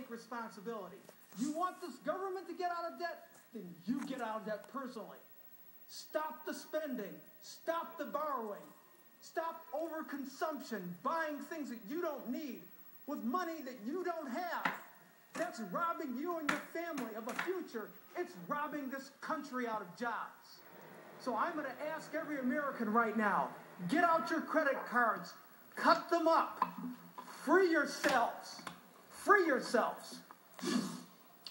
take responsibility. You want this government to get out of debt? Then you get out of debt personally. Stop the spending. Stop the borrowing. Stop overconsumption, buying things that you don't need with money that you don't have. That's robbing you and your family of a future. It's robbing this country out of jobs. So I'm going to ask every American right now, get out your credit cards, cut them up, free yourselves. Free yourselves.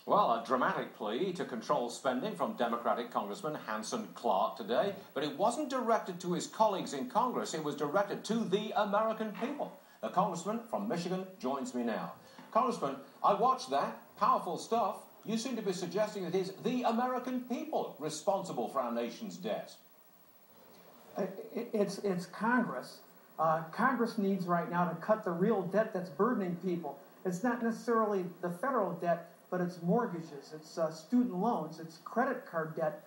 Well, a dramatic plea to control spending from Democratic Congressman Hanson Clark today, but it wasn't directed to his colleagues in Congress, it was directed to the American people. The Congressman from Michigan joins me now. Congressman, I watched that. Powerful stuff. You seem to be suggesting it is the American people responsible for our nation's debt. It's Congress. Congress needs right now to cut the real debt that's burdening people. It's not necessarily the federal debt, but it's mortgages, it's student loans, it's credit card debt.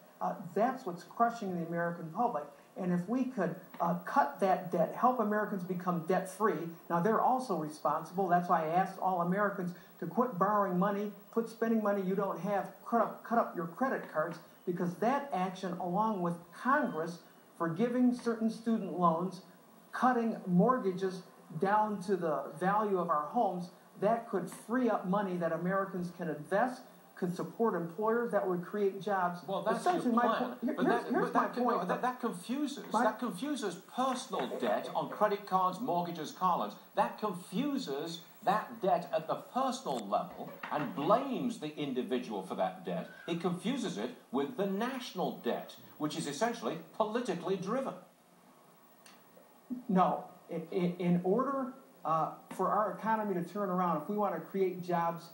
That's what's crushing the American public. And if we could cut that debt, help Americans become debt-free, now they're also responsible. That's why I asked all Americans to quit borrowing money, quit spending money you don't have, cut up your credit cards, because that action, along with Congress forgiving certain student loans, cutting mortgages down to the value of our homes, that could free up money that Americans can invest, could support employers, that would create jobs. Well, that's your plan. That confuses personal debt on credit cards, mortgages, car loans. That confuses that debt at the personal level and blames the individual for that debt. It confuses it with the national debt, which is essentially politically driven. No. In order for our economy to turn around, if we want to create jobs,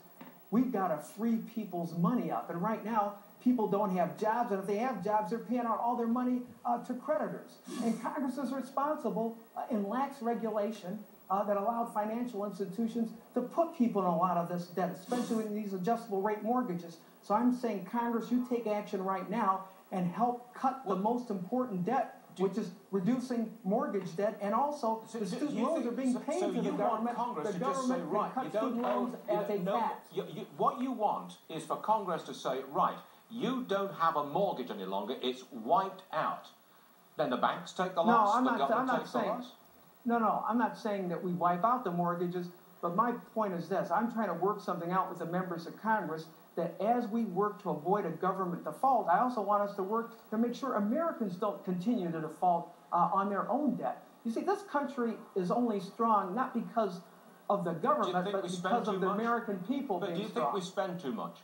we've got to free people's money up. And right now, people don't have jobs, and if they have jobs, they're paying out all their money to creditors. And Congress is responsible and lacks regulation that allowed financial institutions to put people in a lot of this debt, especially with these adjustable rate mortgages. So I'm saying, Congress, you take action right now and help cut the most important debt, which is reducing mortgage debt, and also the student loans are being paid to the government. The government can cut student loans as a tax. What you want is for Congress to say, right, you don't have a mortgage any longer, it's wiped out. Then the banks take the loss, the government takes the loss? No, I'm not saying that we wipe out the mortgages, but my point is this. I'm trying to work something out with the members of Congress that as we work to avoid a government default, I also want us to work to make sure Americans don't continue to default on their own debt. You see, this country is only strong not because of the government, but because of the American people being strong. But do you think we spend too much?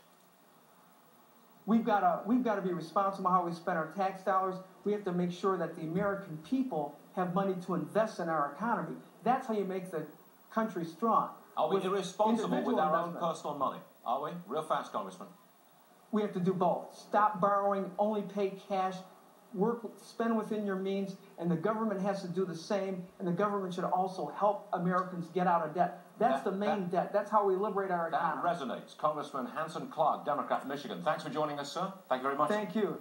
We've got to be responsible how we spend our tax dollars. We have to make sure that the American people have money to invest in our economy. That's how you make the country strong. Are we irresponsible with our own personal money? Are we? Real fast, Congressman. We have to do both. Stop borrowing, only pay cash, spend within your means, and the government has to do the same, and the government should also help Americans get out of debt. That's the main debt. That's how we liberate our economy. That resonates. Congressman Hanson Clark, Democrat, Michigan. Thanks for joining us, sir. Thank you very much. Thank you.